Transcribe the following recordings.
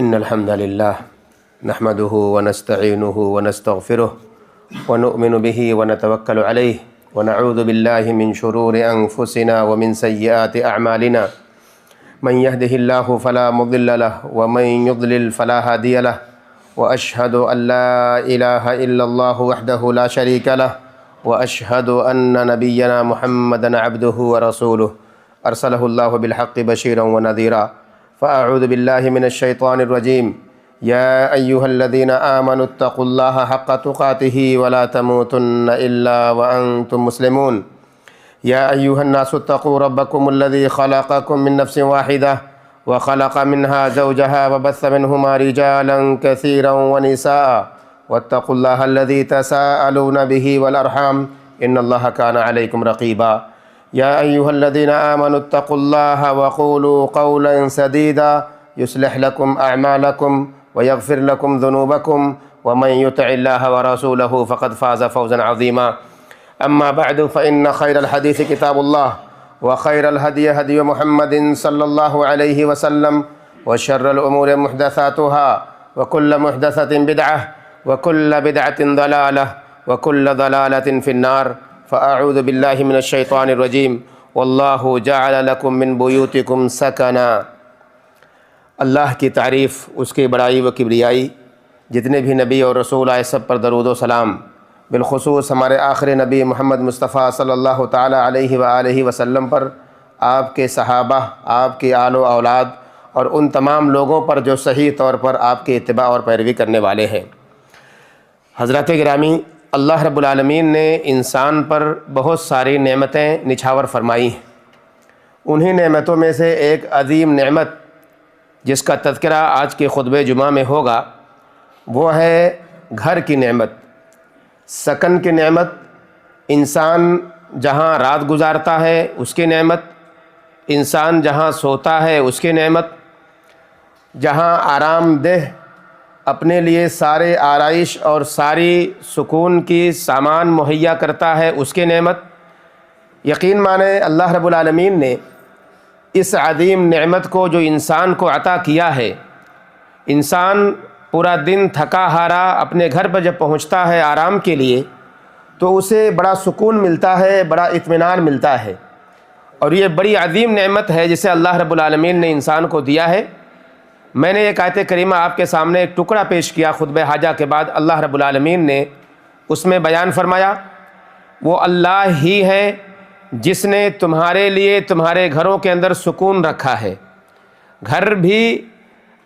إن الحمد لله نحمده ونستعينه ونستغفره ونؤمن به ونتوكل عليه ونعوذ بالله من شرور أنفسنا ومن سيئات أعمالنا من يهده الله فلا مضل له ومن يضلل فلا هادي له وأشهد أن لا إله إلا الله وحده لا شريك له وأشهد أن نبينا محمدا عبده ورسوله أرسله الله بالحق بشيرا ونذيرا فأعوذ بالله من الشيطان الرجيم يا أيها الذين آمنوا اتقوا الله حق تقاته ولا تموتن إلا وأنتم مسلمون يا أيها الناس اتقوا ربكم الذي خلقكم من نفس واحدة وخلق منها زوجها وبث منهما رجالا كثيرا ونساء واتقوا الله الذي تساءلون به والأرحام إن الله كان عليكم رقيبا يا أيها الذين آمنوا اتقوا الله وقولوا قولا سديدا يصلح لكم أعمالكم ويغفر لكم ذنوبكم ومن يطع الله ورسوله فقد فاز فوزا عظيما أما بعد فإن خير الحديث كتاب الله وخير الهدي هدي محمد صلى الله عليه وسلم وشر الأمور محدثاتها وكل محدثة بدعة وكل بدعة ضلالة وكل ضلالة في النار فأعوذ بالله من الشيطان الرجيم والله جعل لكم من بيوتكم سكنا۔ اللہ کی تعریف، اس کی بڑائی و کبریائی، جتنے بھی نبی اور رسول آئے سب پر درود و سلام، بالخصوص ہمارے آخری نبی محمد مصطفیٰ صلی اللہ تعالیٰ علیہ وآلہ وسلم پر، آپ کے صحابہ، آپ کی آل و اولاد اور ان تمام لوگوں پر جو صحیح طور پر آپ کی اتباع اور پیروی کرنے والے ہیں۔ حضرات گرامی، اللہ رب العالمین نے انسان پر بہت ساری نعمتیں نچھاور فرمائی ہیں۔ انہی نعمتوں میں سے ایک عظیم نعمت جس کا تذکرہ آج کے خطبہ جمعہ میں ہوگا وہ ہے گھر کی نعمت، سکن کی نعمت۔ انسان جہاں رات گزارتا ہے اس کی نعمت، انسان جہاں سوتا ہے اس کی نعمت، جہاں آرام دہ اپنے لیے سارے آرائش اور ساری سکون کی سامان مہیا کرتا ہے اس کی نعمت۔ یقین مانیں اللہ رب العالمین نے اس عظیم نعمت کو جو انسان کو عطا کیا ہے، انسان پورا دن تھکا ہارا اپنے گھر پر جب پہنچتا ہے آرام کے لیے تو اسے بڑا سکون ملتا ہے، بڑا اطمینان ملتا ہے، اور یہ بڑی عظیم نعمت ہے جسے اللہ رب العالمین نے انسان کو دیا ہے۔ میں نے ایک آیت کریمہ آپ کے سامنے ایک ٹکڑا پیش کیا خطبہ حاجہ کے بعد، اللہ رب العالمین نے اس میں بیان فرمایا وہ اللہ ہی ہے جس نے تمہارے لیے تمہارے گھروں کے اندر سکون رکھا ہے۔ گھر بھی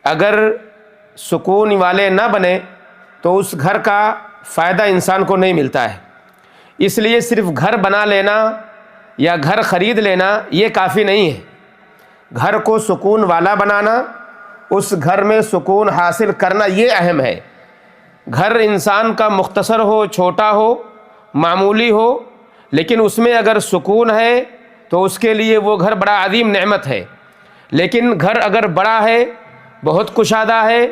اگر سکون والے نہ بنے تو اس گھر کا فائدہ انسان کو نہیں ملتا ہے۔ اس لیے صرف گھر بنا لینا یا گھر خرید لینا یہ کافی نہیں ہے، گھر کو سکون والا بنانا، اس گھر میں سکون حاصل کرنا یہ اہم ہے۔ گھر انسان کا مختصر ہو، چھوٹا ہو، معمولی ہو، لیکن اس میں اگر سکون ہے تو اس کے لیے وہ گھر بڑا عظیم نعمت ہے۔ لیکن گھر اگر بڑا ہے، بہت کشادہ ہے،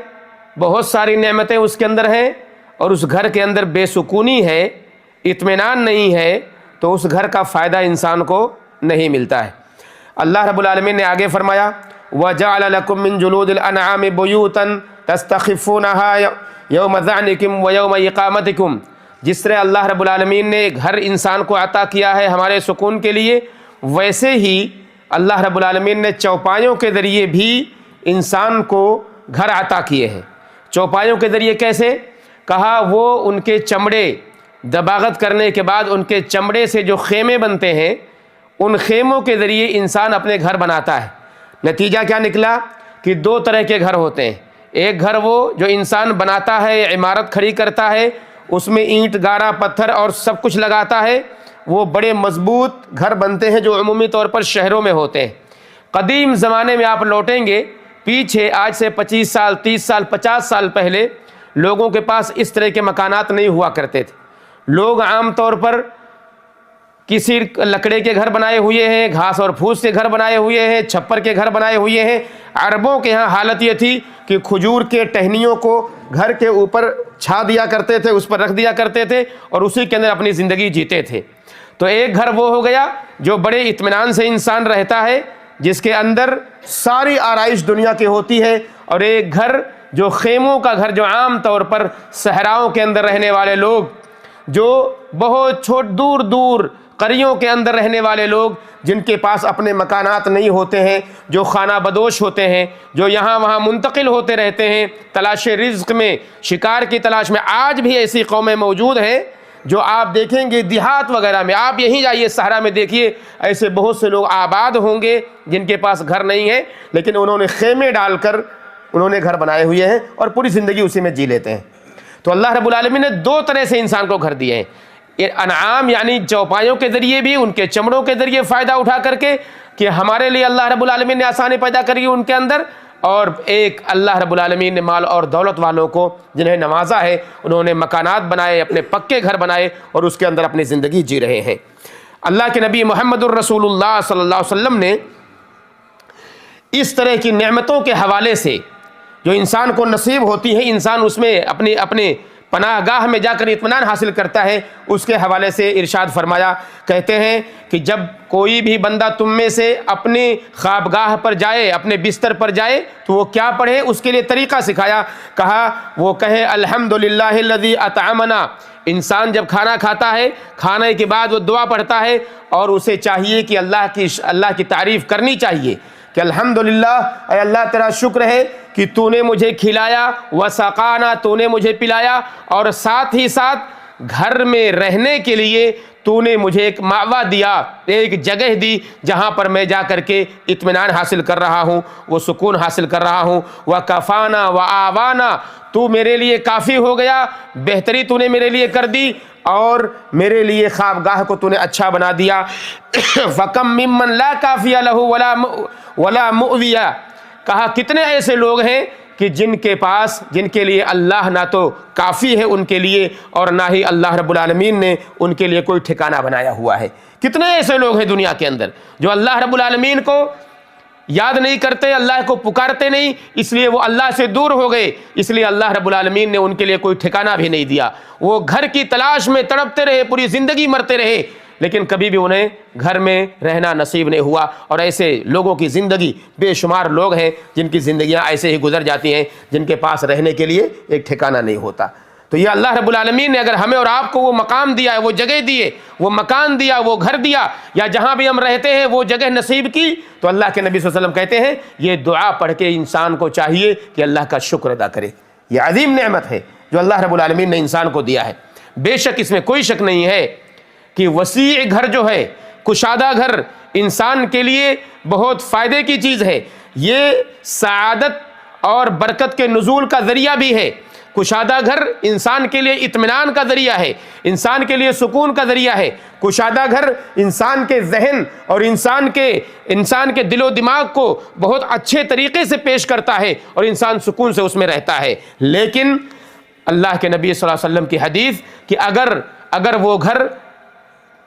بہت ساری نعمتیں اس کے اندر ہیں، اور اس گھر کے اندر بے سکونی ہے، اطمینان نہیں ہے، تو اس گھر کا فائدہ انسان کو نہیں ملتا ہے۔ اللہ رب العالمین نے آگے فرمایا وَجَعَلَ لَكُم مِّن جُلُودِ الْأَنْعَامِ بُيُوتًا تَسْتَخِفُّونَهَا يَوْمَ ظَعْنِكُمْ وَيَوْمَ إِقَامَتِكُمْ۔ جس طرح اللہ رب العالمین نے گھر انسان کو عطا کیا ہے ہمارے سکون کے لیے، ویسے ہی اللہ رب العالمین نے چوپایوں کے ذریعے بھی انسان کو گھر عطا کیے ہیں۔ چوپایوں کے ذریعے کیسے؟ کہا وہ ان کے چمڑے دباغت کرنے کے بعد ان کے چمڑے سے جو خیمے بنتے ہیں، ان خیموں کے ذریعے انسان اپنے گھر بناتا ہے۔ نتیجہ کیا نکلا کہ دو طرح کے گھر ہوتے ہیں۔ ایک گھر وہ جو انسان بناتا ہے، عمارت کھڑی کرتا ہے، اس میں اینٹ گارا پتھر اور سب کچھ لگاتا ہے، وہ بڑے مضبوط گھر بنتے ہیں جو عمومی طور پر شہروں میں ہوتے ہیں۔ قدیم زمانے میں آپ لوٹیں گے پیچھے، آج سے 25 سال 30 سال 50 سال پہلے لوگوں کے پاس اس طرح کے مکانات نہیں ہوا کرتے تھے۔ لوگ عام طور پر کسی لکڑے کے گھر بنائے ہوئے ہیں، گھاس اور پھوس کے گھر بنائے ہوئے ہیں، چھپر کے گھر بنائے ہوئے ہیں۔ عربوں کے ہاں حالت یہ تھی کہ کھجور کے ٹہنیوں کو گھر کے اوپر چھا دیا کرتے تھے، اس پر رکھ دیا کرتے تھے اور اسی کے اندر اپنی زندگی جیتے تھے۔ تو ایک گھر وہ ہو گیا جو بڑے اطمینان سے انسان رہتا ہے، جس کے اندر ساری آرائش دنیا کی ہوتی ہے، اور ایک گھر جو خیموں کا گھر، جو عام طور پر صحراؤں کے اندر رہنے والے لوگ، جو بہت دور دور قریوں کے اندر رہنے والے لوگ، جن کے پاس اپنے مکانات نہیں ہوتے ہیں، جو خانہ بدوش ہوتے ہیں، جو یہاں وہاں منتقل ہوتے رہتے ہیں تلاش رزق میں، شکار کی تلاش میں. آج بھی ایسی قومیں موجود ہیں جو آپ دیکھیں گے دیہات وغیرہ میں، آپ یہیں جائیے صحرا میں دیکھیے، ایسے بہت سے لوگ آباد ہوں گے جن کے پاس گھر نہیں ہے، لیکن انہوں نے خیمے ڈال کر انہوں نے گھر بنائے ہوئے ہیں اور پوری زندگی اسی میں جی لیتے ہیں. تو اللہ رب العالمین نے دو طرح سے انسان کو گھر دیے ہیں، انعام یعنی چوپایوں کے ذریعے بھی، ان کے چمڑوں کے ذریعے فائدہ اٹھا کر کے کہ ہمارے لیے اللہ رب العالمین نے آسانی پیدا کری ان کے اندر، اور ایک اللہ رب العالمین نے مال اور دولت والوں کو جنہیں نوازا ہے، انہوں نے مکانات بنائے، اپنے پکے گھر بنائے اور اس کے اندر اپنی زندگی جی رہے ہیں. اللہ کے نبی محمد الرسول اللہ صلی اللہ علیہ وسلم نے اس طرح کی نعمتوں کے حوالے سے جو انسان کو نصیب ہوتی ہے، انسان اس میں اپنے پناہ گاہ میں جا کر اطمینان حاصل کرتا ہے، اس کے حوالے سے ارشاد فرمایا، کہتے ہیں کہ جب کوئی بھی بندہ تم میں سے اپنی خوابگاہ پر جائے، اپنے بستر پر جائے، تو وہ کیا پڑھے، اس کے لیے طریقہ سکھایا. کہا وہ کہے الحمدللہ الذی اطعمنا. انسان جب کھانا کھاتا ہے، کھانے کے بعد وہ دعا پڑھتا ہے، اور اسے چاہیے کہ اللہ کی تعریف کرنی چاہیے کہ الحمدللہ، اے اللہ تیرا شکر ہے کہ تو نے مجھے کھلایا، وسقانا، تو نے مجھے پلایا، اور ساتھ ہی ساتھ گھر میں رہنے کے لیے تو نے مجھے ایک مأویٰ دیا، ایک جگہ دی جہاں پر میں جا کر کے اطمینان حاصل کر رہا ہوں، وہ سکون حاصل کر رہا ہوں. وکفانا وآوانا، تو میرے لیے کافی ہو گیا، بہتری تو نے میرے لیے کر دی، اور میرے لیے خوابگاہ کو تو نے اچھا بنا دیا. فکم ممن لا کافی لہ ولا مؤوی. کہا کتنے ایسے لوگ ہیں کہ جن کے لیے اللہ نہ تو کافی ہے ان کے لیے، اور نہ ہی اللہ رب العالمین نے ان کے لیے کوئی ٹھکانہ بنایا ہوا ہے. کتنے ایسے لوگ ہیں دنیا کے اندر جو اللہ رب العالمین کو یاد نہیں کرتے، اللہ کو پکارتے نہیں، اس لیے وہ اللہ سے دور ہو گئے، اس لیے اللہ رب العالمین نے ان کے لیے کوئی ٹھکانہ بھی نہیں دیا. وہ گھر کی تلاش میں تڑپتے رہے، پوری زندگی مرتے رہے، لیکن کبھی بھی انہیں گھر میں رہنا نصیب نہیں ہوا. اور ایسے لوگوں کی زندگی، بے شمار لوگ ہیں جن کی زندگیاں ایسے ہی گزر جاتی ہیں، جن کے پاس رہنے کے لیے ایک ٹھکانہ نہیں ہوتا. تو یہ اللہ رب العالمین نے اگر ہمیں اور آپ کو وہ مقام دیا ہے، وہ جگہ دیے، وہ مکان دیا، وہ گھر دیا، یا جہاں بھی ہم رہتے ہیں وہ جگہ نصیب کی، تو اللہ کے نبی صلی اللہ علیہ وسلم کہتے ہیں یہ دعا پڑھ کے انسان کو چاہیے کہ اللہ کا شکر ادا کرے. یہ عظیم نعمت ہے جو اللہ رب العالمین نے انسان کو دیا ہے. بے شک اس میں کوئی شک نہیں ہے کہ وسیع گھر جو ہے، کشادہ گھر، انسان کے لیے بہت فائدے کی چیز ہے. یہ سعادت اور برکت کے نزول کا ذریعہ بھی ہے. کشادہ گھر انسان کے لیے اطمینان کا ذریعہ ہے، انسان کے لیے سکون کا ذریعہ ہے. کشادہ گھر انسان کے ذہن اور انسان کے دل و دماغ کو بہت اچھے طریقے سے پیش کرتا ہے، اور انسان سکون سے اس میں رہتا ہے. لیکن اللہ کے نبی صلی اللہ علیہ وسلم کی حدیث کہ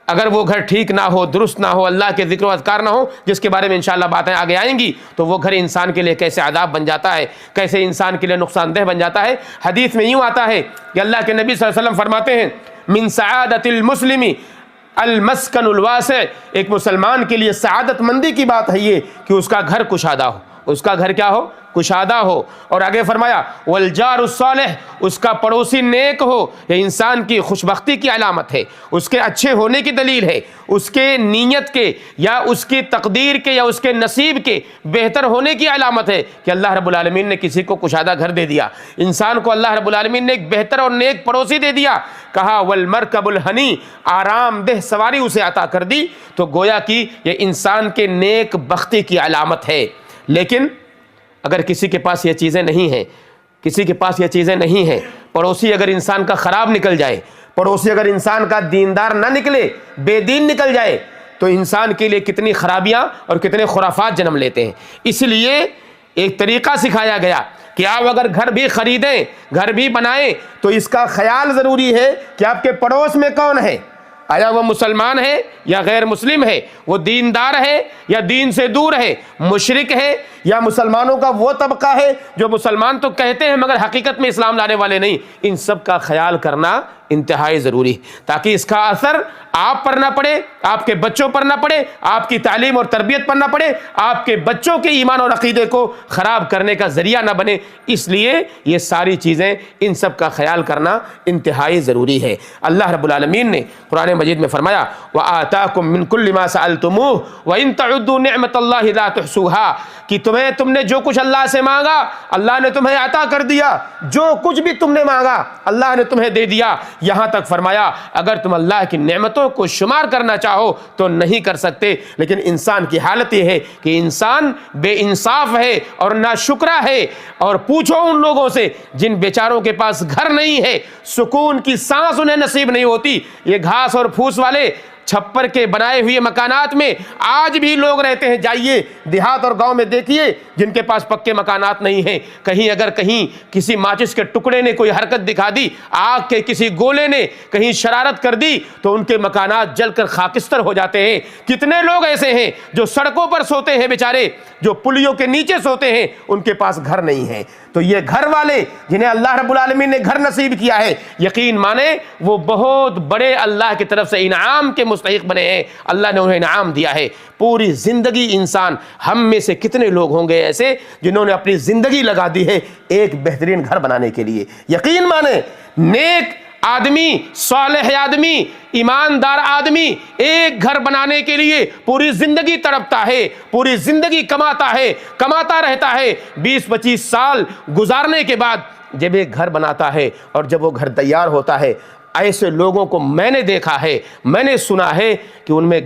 اگر وہ گھر ٹھیک نہ ہو، درست نہ ہو، اللہ کے ذکر و اذکار نہ ہو، جس کے بارے میں انشاءاللہ باتیں آگے آئیں گی، تو وہ گھر انسان کے لیے کیسے عذاب بن جاتا ہے، کیسے انسان کے لیے نقصان دہ بن جاتا ہے. حدیث میں یوں آتا ہے کہ اللہ کے نبی صلی اللہ علیہ وسلم فرماتے ہیں من سعادت المسلم المسکن الواسع. ایک مسلمان کے لیے سعادت مندی کی بات ہے یہ کہ اس کا گھر کشادہ ہو، اس کا گھر کیا ہو، کشادہ ہو. اور آگے فرمایا والجار الصالح، اس کا پڑوسی نیک ہو. یہ انسان کی خوشبختی کی علامت ہے، اس کے اچھے ہونے کی دلیل ہے، اس کے نیت کے یا اس کی تقدیر کے یا اس کے نصیب کے بہتر ہونے کی علامت ہے کہ اللہ رب العالمین نے کسی کو کشادہ گھر دے دیا، انسان کو اللہ رب العالمین نے ایک بہتر اور نیک پڑوسی دے دیا. کہا والمرکب الحنی، آرام دہ سواری اسے عطا کر دی. تو گویا کہ یہ انسان کے نیک بختی کی علامت ہے. لیکن اگر کسی کے پاس یہ چیزیں نہیں ہیں، پڑوسی اگر انسان کا خراب نکل جائے، پڑوسی اگر انسان کا دیندار نہ نکلے، بے دین نکل جائے، تو انسان کے لیے کتنی خرابیاں اور کتنے خرافات جنم لیتے ہیں. اس لیے ایک طریقہ سکھایا گیا کہ آپ اگر گھر بھی خریدیں، گھر بھی بنائیں، تو اس کا خیال ضروری ہے کہ آپ کے پڑوس میں کون ہے، آیا وہ مسلمان ہے یا غیر مسلم ہے، وہ دیندار ہے یا دین سے دور ہے، مشرک ہے یا مسلمانوں کا وہ طبقہ ہے جو مسلمان تو کہتے ہیں مگر حقیقت میں اسلام لانے والے نہیں. ان سب کا خیال کرنا انتہائی ضروری ہے، تاکہ اس کا اثر آپ پر نہ پڑے، آپ کے بچوں پر نہ پڑے، آپ کی تعلیم اور تربیت پر نہ پڑے، آپ کے بچوں کے ایمان اور عقیدے کو خراب کرنے کا ذریعہ نہ بنے۔ اس لیے یہ ساری چیزیں، ان سب کا خیال کرنا انتہائی ضروری ہے۔ اللہ رب العالمین نے قرآن مجید میں فرمایا وَآتَاكُم مِّن كُلِّ مَا سَأَلْتُمُوهُ وَإِن تَعُدُّوا نِعْمَةَ اللَّهِ لَا تُحْصُوهَا، کہ تم نے جو کچھ اللہ سے مانگا اللہ نے تمہیں عطا کر دیا، جو کچھ بھی تم نے مانگا اللہ نے تمہیں دے دیا۔ یہاں تک فرمایا اگر تم اللہ کی نعمتوں کو شمار کرنا چاہو تو نہیں کر سکتے، لیکن انسان کی حالت یہ ہے کہ انسان بے انصاف ہے اور ناشکرا ہے۔ اور پوچھو ان لوگوں سے جن بیچاروں کے پاس گھر نہیں ہے، سکون کی سانس انہیں نصیب نہیں ہوتی، یہ گھاس اور پھوس والے چھپر کے بنائے ہوئے مکانات میں آج بھی لوگ رہتے ہیں۔ جائیے دیہات اور گاؤں میں دیکھیے جن کے پاس پکے مکانات نہیں ہیں، اگر کہیں کسی ماچس کے ٹکڑے نے کوئی حرکت دکھا دی، آگ کے کسی گولے نے کہیں شرارت کر دی تو ان کے مکانات جل کر خاکستر ہو جاتے ہیں۔ کتنے لوگ ایسے ہیں جو سڑکوں پر سوتے ہیں بیچارے، جو پلیوں کے نیچے سوتے ہیں، ان کے پاس گھر نہیں ہے۔ تو یہ گھر والے جنہیں اللہ رب العالمین نے گھر نصیب کیا ہے، یقین مانے وہ بہت بڑے اللہ کی طرف سے انعام کے مستحق بنے ہیں، اللہ نے انہیں انعام دیا ہے۔ پوری زندگی انسان، ہم میں سے کتنے لوگ ہوں گے ایسے جنہوں نے اپنی زندگی لگا دی ہے ایک بہترین گھر بنانے کے لیے۔ یقین مانے نیک آدمی، صالح آدمی، ایماندار آدمی ایک گھر بنانے کے لیے پوری زندگی تڑپتا ہے، پوری زندگی کماتا رہتا ہے۔ 20-25 سال گزارنے کے بعد جب ایک گھر بناتا ہے اور جب وہ گھر تیار ہوتا ہے، ایسے لوگوں کو میں نے دیکھا ہے، میں نے سنا ہے کہ ان میں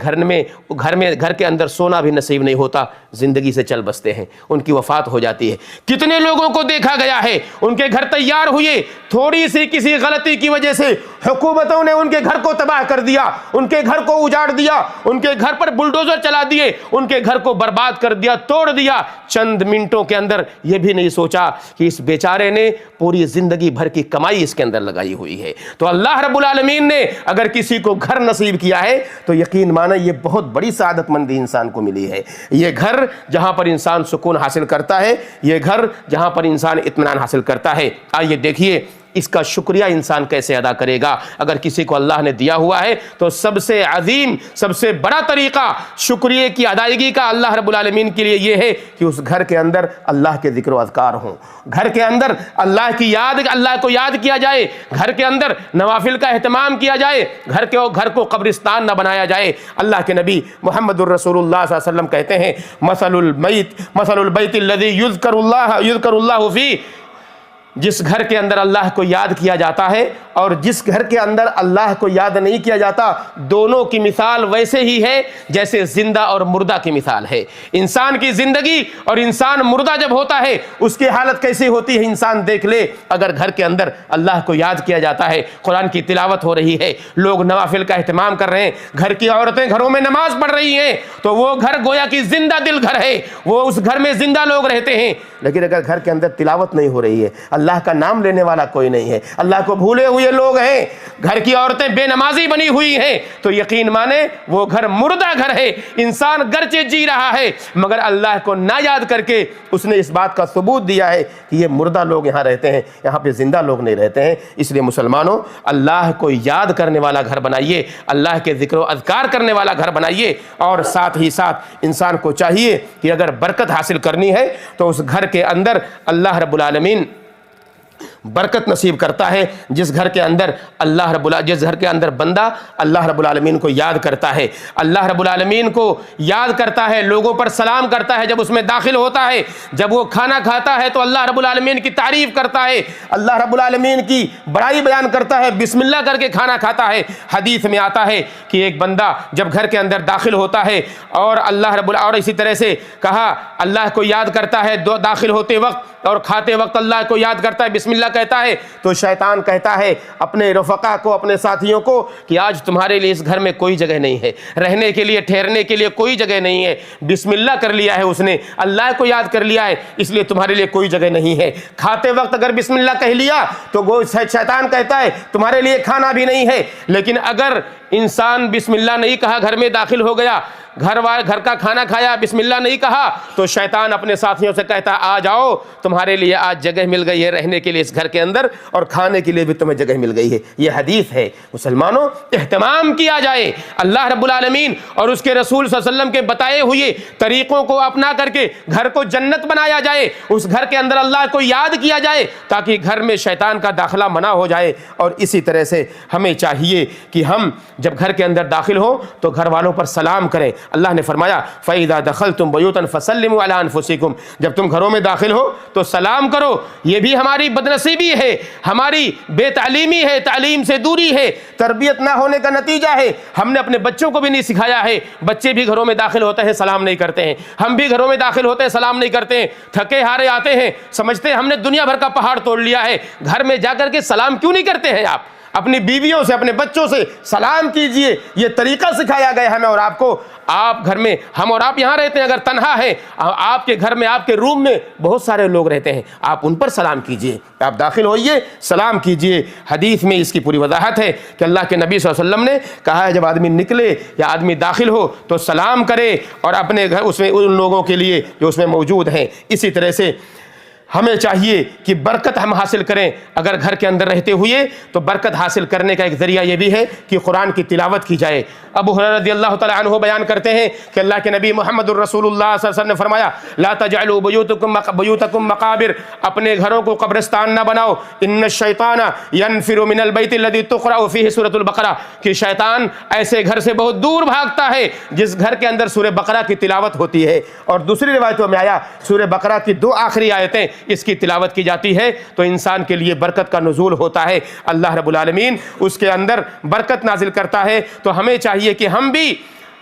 گھر کے اندر سونا بھی نصیب نہیں ہوتا، زندگی سے چل بستے ہیں، ان کی وفات ہو جاتی ہے۔ کتنے لوگوں کو دیکھا گیا ہے ان کے گھر تیار ہوئے، تھوڑی سی کسی غلطی کی وجہ سے حکومتوں نے ان کے گھر کو تباہ کر دیا، ان کے گھر کو اجاڑ دیا، ان کے گھر پر بلڈوزر چلا دیے، ان کے گھر کو برباد کر دیا، توڑ دیا۔ چند منٹوں کے اندر یہ بھی نہیں سوچا کہ اس بیچارے نے پوری زندگی بھر کی کمائی اس کے اندر لگائی ہوئی ہے۔ تو اللہ رب العالمین نے اگر کسی کو گھر نصیب کیا ہے تو یقین مانا یہ بہت بڑی سعادت مندی انسان کو ملی ہے۔ یہ گھر جہاں پر انسان سکون حاصل کرتا ہے، یہ گھر جہاں پر انسان اطمینان حاصل کرتا ہے۔ آئیے دیکھیے اس کا شکریہ انسان کیسے ادا کرے گا۔ اگر کسی کو اللہ نے دیا ہوا ہے تو سب سے عظیم، سب سے بڑا طریقہ شکریہ کی ادائیگی کا اللہ رب العالمین کے لیے یہ ہے کہ اس گھر کے اندر اللہ کے ذکر و اذکار ہوں، گھر کے اندر اللہ کو یاد کیا جائے، گھر کے اندر نوافل کا اہتمام کیا جائے، گھر کو قبرستان نہ بنایا جائے۔ اللہ کے نبی محمد الرسول اللہ صلی اللہ علیہ وسلم کہتے ہیں مثل البیت الذی یذکر اللہ فیہ، جس گھر کے اندر اللہ کو یاد کیا جاتا ہے اور جس گھر کے اندر اللہ کو یاد نہیں کیا جاتا، دونوں کی مثال ویسے ہی ہے جیسے زندہ اور مردہ کی مثال ہے۔ انسان کی زندگی اور انسان مردہ جب ہوتا ہے اس کی حالت کیسی ہوتی ہے انسان دیکھ لے۔ اگر گھر کے اندر اللہ کو یاد کیا جاتا ہے، قرآن کی تلاوت ہو رہی ہے، لوگ نوافل کا اہتمام کر رہے ہیں، گھر کی عورتیں گھروں میں نماز پڑھ رہی ہیں، تو وہ گھر گویا کہ زندہ دل گھر ہے، وہ اس گھر میں زندہ لوگ رہتے ہیں۔ لیکن اگر گھر کے اندر تلاوت نہیں ہو رہی ہے، اللہ کا نام لینے والا کوئی نہیں ہے، اللہ کو بھولے ہوئے لوگ ہیں، گھر کی عورتیں بے نمازی بنی ہوئی ہیں، تو یقین مانے وہ گھر مردہ گھر ہے۔ انسان گرچہ جی رہا ہے مگر اللہ کو نہ یاد کر کے اس نے اس بات کا ثبوت دیا ہے کہ یہ مردہ لوگ یہاں رہتے ہیں، یہاں پہ زندہ لوگ نہیں رہتے ہیں۔ اس لیے مسلمانوں، اللہ کو یاد کرنے والا گھر بنائیے، اللہ کے ذکر و اذکار کرنے والا گھر بنائیے، اور ساتھ ہی ساتھ انسان کو چاہیے کہ اگر برکت حاصل کرنی ہے تو اس گھر کے اندر اللہ رب العالمین برکت نصیب کرتا ہے۔ جس گھر کے اندر بندہ اللہ رب العالمین کو یاد کرتا ہے، اللہ رب العالمین کو یاد کرتا ہے، لوگوں پر سلام کرتا ہے جب اس میں داخل ہوتا ہے، جب وہ کھانا کھاتا ہے تو اللہ رب العالمین کی تعریف کرتا ہے، اللہ رب العالمین کی بڑائی بیان کرتا ہے، بسم اللہ کر کے کھانا کھاتا ہے۔ حدیث میں آتا ہے کہ ایک بندہ جب گھر کے اندر داخل ہوتا ہے اور اور اسی طرح سے کہا اللہ کو یاد کرتا ہے داخل ہوتے وقت اور کھاتے وقت اللہ کو یاد کرتا ہے، بسم اللہ کہتا ہے، تو شیطان کہتا ہے اپنے رفقا کو، اپنے ساتھیوں کو کہ آج تمہارے لیے اس گھر میں کوئی جگہ نہیں ہے، رہنے کے لیے ٹھہرنے کے لیے کوئی جگہ نہیں ہے، بسم اللہ کر لیا ہے اس نے، اللہ کو یاد کر لیا ہے، اس لیے تمہارے لیے کوئی جگہ نہیں ہے۔ کھاتے وقت اگر بسم اللہ کہہ لیا تو وہ شیطان کہتا ہے تمہارے لیے کھانا بھی نہیں ہے۔ لیکن اگر انسان بسم اللہ نہیں کہا، گھر میں داخل ہو گیا، گھر کا کھانا کھایا, بسم اللہ نہیں کہا, تو شیطان اپنے ساتھیوں سے کہتا آ جاؤ تمہارے لیے آج جگہ مل گئی ہے رہنے کے لیے اس گھر کے اندر, اور کھانے کے لیے بھی تمہیں جگہ مل گئی ہے. یہ حدیث ہے. مسلمانوں, اہتمام کیا جائے اللہ رب العالمین اور اس کے رسول صلی اللہ علیہ وسلم کے بتائے ہوئے طریقوں کو اپنا کر کے گھر کو جنت بنایا جائے, اس گھر کے اندر اللہ کو یاد کیا جائے تاکہ گھر میں شیطان کا داخلہ منع ہو جائے. اور اسی طرح سے ہمیں چاہیے کہ ہم جب گھر کے اندر داخل ہو تو گھر والوں پر سلام کریں. اللہ نے فرمایا فَإِذَا دَخَلْتُمْ بُيُوتًا فَسَلِّمُوا عَلَىٰ أَنفُسِكُمْ, جب تم گھروں میں داخل ہو تو سلام کرو. یہ بھی ہماری بدنصیبی ہے, ہماری بے تعلیمی ہے, تعلیم سے دوری ہے, تربیت نہ ہونے کا نتیجہ ہے. ہم نے اپنے بچوں کو بھی نہیں سکھایا ہے. بچے بھی گھروں میں داخل ہوتے ہیں سلام نہیں کرتے ہیں, ہم بھی گھروں میں داخل ہوتے ہیں سلام نہیں کرتے ہیں. تھکے ہارے آتے ہیں, سمجھتے ہیں ہم نے دنیا بھر کا پہاڑ توڑ لیا ہے. گھر میں جا کر کے سلام کیوں نہیں کرتے ہیں آپ؟ اپنی بیویوں سے, اپنے بچوں سے سلام کیجئے. یہ طریقہ سکھایا گیا ہمیں اور آپ کو. آپ گھر میں, ہم اور آپ یہاں رہتے ہیں, اگر تنہا ہے, آپ کے گھر میں آپ کے روم میں بہت سارے لوگ رہتے ہیں, آپ ان پر سلام کیجئے. آپ داخل ہوئیے سلام کیجئے. حدیث میں اس کی پوری وضاحت ہے کہ اللہ کے نبی صلی اللہ علیہ وسلم نے کہا ہے جب آدمی نکلے یا آدمی داخل ہو تو سلام کرے اور اپنے گھر اس میں ان لوگوں کے لیے جو اس میں موجود ہیں. اسی طرح سے ہمیں چاہیے کہ برکت ہم حاصل کریں. اگر گھر کے اندر رہتے ہوئے تو برکت حاصل کرنے کا ایک ذریعہ یہ بھی ہے کہ قرآن کی تلاوت کی جائے. ابو ہریرہ رضی اللہ تعالی عنہ بیان کرتے ہیں کہ اللہ کے نبی محمد الرسول اللہ صلی اللہ علیہ وسلم نے فرمایا لا تجعلوا بیوتکم مقابر, اپنے گھروں کو قبرستان نہ بناؤ. ان الشیطان ينفر من البیت الذی تقرأ فیہ سورۃ البقرہ, کہ شیطان ایسے گھر سے بہت دور بھاگتا ہے جس گھر کے اندر سورہ بقرہ کی تلاوت ہوتی ہے. اور دوسری روایتوں میں آیا سورہ بقرہ کی 2 آخری آیتیں اس کی تلاوت کی جاتی ہے تو انسان کے لیے برکت کا نزول ہوتا ہے. اللہ رب العالمین اس کے اندر برکت نازل کرتا ہے. تو ہمیں چاہیے کہ ہم بھی,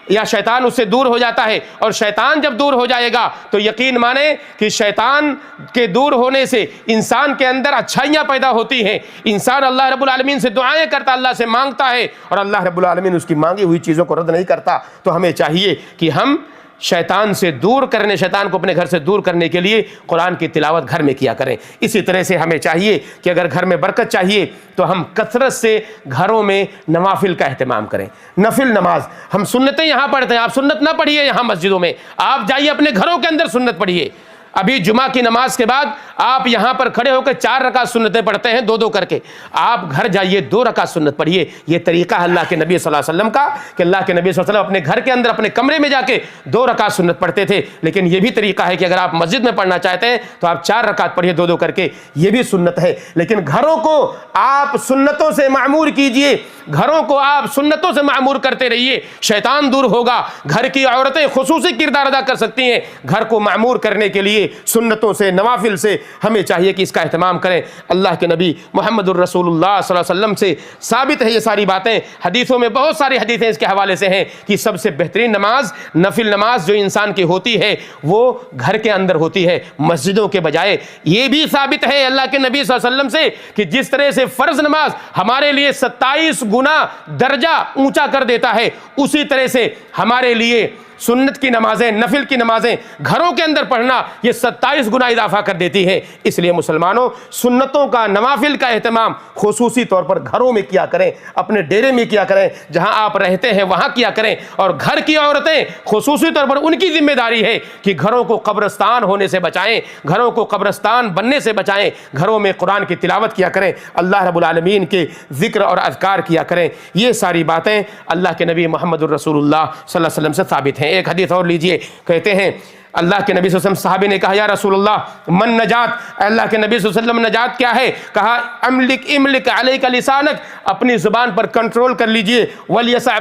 یا شیطان اس سے دور ہو جاتا ہے, اور شیطان جب دور ہو جائے گا تو یقین مانیں کہ شیطان کے دور ہونے سے انسان کے اندر اچھائیاں پیدا ہوتی ہیں. انسان اللہ رب العالمین سے دعائیں کرتا, اللہ سے مانگتا ہے, اور اللہ رب العالمین اس کی مانگی ہوئی چیزوں کو رد نہیں کرتا. تو ہمیں چاہیے کہ ہم شیطان سے دور کرنے, شیطان کو اپنے گھر سے دور کرنے کے لیے قرآن کی تلاوت گھر میں کیا کریں. اسی طرح سے ہمیں چاہیے کہ اگر گھر میں برکت چاہیے تو ہم کثرت سے گھروں میں نوافل کا اہتمام کریں. نفل نماز, ہم سنتیں یہاں پڑھتے ہیں, آپ سنت نہ پڑھیے یہاں مسجدوں میں, آپ جائیے اپنے گھروں کے اندر سنت پڑھیے. ابھی جمعہ کی نماز کے بعد آپ یہاں پر کھڑے ہو کے 4 رکعت سنتیں پڑھتے ہیں 2 کر کے, آپ گھر جائیے 2 رکعت سنت پڑھیے. یہ طریقہ ہے اللہ کے نبی صلی اللہ علیہ وسلم کا کہ اللہ کے نبی صلی اللہ علیہ وسلم اپنے گھر کے اندر اپنے کمرے میں جا کے 2 رکعت سنت پڑھتے تھے. لیکن یہ بھی طریقہ ہے کہ اگر آپ مسجد میں پڑھنا چاہتے ہیں تو آپ 4 رکعت پڑھیے 2 کر کے, یہ بھی سنت ہے. لیکن گھروں کو آپ سنتوں سے معمور کیجئے, گھروں کو آپ سنتوں سے معمور کرتے رہیے, شیطان دور ہوگا. گھر کی عورتیں خصوصی کردار ادا کر سکتی ہیں گھر کو معمور کرنے کے لیے سنتوں سے, نوافل سے. ہمیں چاہیے کہ اس کا اہتمام کریں. اللہ کے نبی محمد الرسول اللہ صلی اللہ علیہ وسلم سے ثابت ہے یہ ساری باتیں. حدیثوں میں بہت ساری حدیثیں اس کے حوالے سے ہیں کہ سب سے بہترین نماز, نفل نماز جو انسان کی ہوتی ہے وہ گھر کے اندر ہوتی ہے مسجدوں کے بجائے. یہ بھی ثابت ہے اللہ کے نبی صلی اللہ علیہ وسلم سے کہ جس طرح سے فرض نماز ہمارے لیے 27 گنا درجہ اونچا کر دیتا ہے, اسی طرح سے ہمارے لیے سنت کی نمازیں, نفل کی نمازیں گھروں کے اندر پڑھنا یہ 27 گنا اضافہ کر دیتی ہے. اس لیے مسلمانوں سنتوں کا, نوافل کا اہتمام خصوصی طور پر گھروں میں کیا کریں, اپنے ڈیرے میں کیا کریں, جہاں آپ رہتے ہیں وہاں کیا کریں. اور گھر کی عورتیں خصوصی طور پر ان کی ذمہ داری ہے کہ گھروں کو قبرستان ہونے سے بچائیں, گھروں کو قبرستان بننے سے بچائیں. گھروں میں قرآن کی تلاوت کیا کریں, اللہ رب العالمین کے ذکر اور اذکار کیا کریں. یہ ساری باتیں اللہ کے نبی محمد الرسول اللہ صلی اللہ علیہ وسلم سے ثابت ہیں. ایک حدیث اور لیجئے, کہتے ہیں اللہ کے نبی صلی اللہ علیہ وسلم, صحابی نے کہا یا رسول اللہ من نجات, اللہ کے نبی صلی اللہ علیہ وسلم نجات کیا ہے؟ کہا املک علیک لسانک, اپنی زبان پر کنٹرول کر لیجئے, ولیسع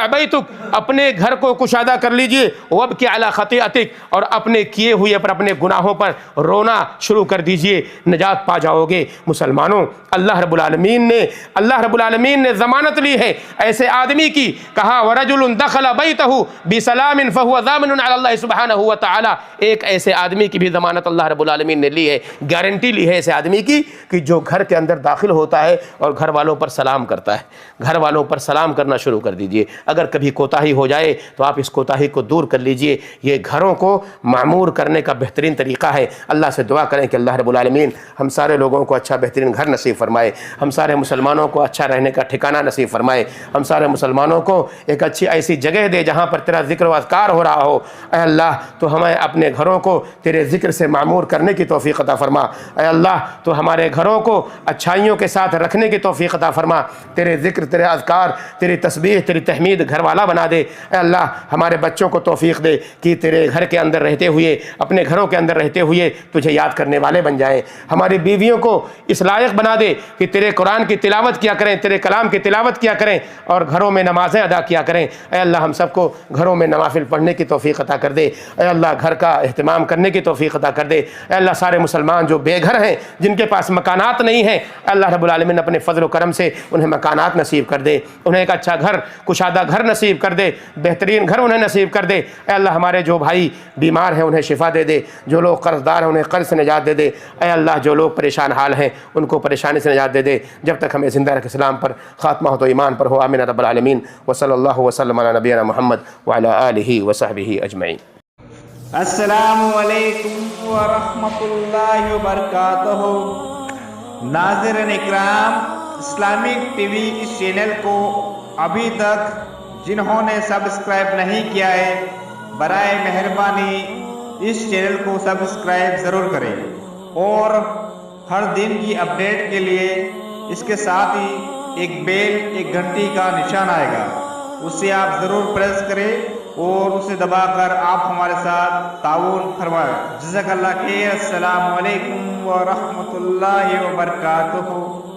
بیتک اپنے گھر کو کشادہ کر لیجئے, وابکی علی خطیئتک, اور اپنے کیے ہوئے پر, اپنے گناہوں پر رونا شروع کر دیجئے, نجات پا جاؤ گے. مسلمانوں اللہ رب العالمین نے ضمانت لی ہے ایسے آدمی کی. کہا ورجل دخل بیتہ بسلام فہو ضامن علی اللہ سبحانہ وتعالی, ایک ایسے آدمی کی بھی ضمانت اللہ رب العالمین نے لی ہے, گارنٹی لی ہے ایسے آدمی کی کہ جو گھر کے اندر داخل ہوتا ہے اور گھر والوں پر سلام کرتا ہے, گھر والوں پر سلام کرنا شروع کر دیا. دیجئے. اگر کبھی کوتاہی ہو جائے تو آپ اس کوتاہی کو دور کر لیجئے. یہ گھروں کو معمور کرنے کا بہترین طریقہ ہے. اللہ سے دعا کریں کہ اللہ رب العالمین ہم سارے لوگوں کو اچھا بہترین گھر نصیب فرمائے, ہم سارے مسلمانوں کو اچھا رہنے کا ٹھکانہ نصیب فرمائے, ہم سارے مسلمانوں کو ایک اچھی ایسی جگہ دے جہاں پر تیرا ذکر و اذکار ہو رہا ہو. اے اللہ تو ہمیں اپنے گھروں کو تیرے ذکر سے معمور کرنے کی توفیق عطا فرما. اے اللہ تو ہمارے گھروں کو اچھائیوں کے ساتھ رکھنے کی توفیق عطا فرما. تیرے ذکر, تیرے اذکار, تیری تسبیح, تیری تحمید گھر والا بنا دے. اے اللہ ہمارے بچوں کو توفیق دے کہ تیرے گھر کے اندر رہتے ہوئے, اپنے گھروں کے اندر رہتے ہوئے تجھے یاد کرنے والے بن جائیں. ہماری بیویوں کو اس لائق بنا دے کہ تیرے قرآن کی تلاوت کیا کریں, تیرے کلام کی تلاوت کیا کریں اور گھروں میں نمازیں ادا کیا کریں. اے اللہ ہم سب کو گھروں میں نوافل پڑھنے کی توفیق عطا کر دے. اے اللہ گھر کا اہتمام کرنے کی توفیق عطا کر دے. اے اللہ سارے مسلمان جو بے گھر ہیں, جن کے پاس مکانات نہیں ہیں, اے اللہ رب العالمین اپنے فضل و کرم سے انہیں مکانات نصیب کر دے, انہیں ایک اچھا گھر, کشادہ گھر نصیب کر دے, بہترین گھر انہیں نصیب کر دے. اے اللہ ہمارے جو بھائی بیمار ہیں انہیں شفا دے دے, جو لوگ قرض دار ہیں انہیں قرض سے نجات دے دے. اے اللہ جو لوگ پریشان حال ہیں ان کو پریشانی سے نجات دے دے. جب تک ہمیں زندہ رکھ اسلام پر, خاتمہ ہو تو ایمان پر ہو. آمین رب العالمین. وصلی اللہ وسلم علی نبینا محمد وعلی آلہ وصحبہ اجمعین. السلام علیکم ورحمۃ اللہ وبرکاتہ. ناظرین اکرام, اسلامک ٹی وی اس چینل کو ابھی تک جنہوں نے سبسکرائب نہیں کیا ہے, برائے مہربانی اس چینل کو سبسکرائب ضرور کریں اور ہر دن کی اپڈیٹ کے لیے اس کے ساتھ ہی ایک بیل, ایک گھنٹی کا نشان آئے گا, اسے آپ ضرور پریس کریں اور اسے دبا کر آپ ہمارے ساتھ تعاون فرمائیں. جزاک اللہ خیر. السلام علیکم ورحمۃ اللہ وبرکاتہ.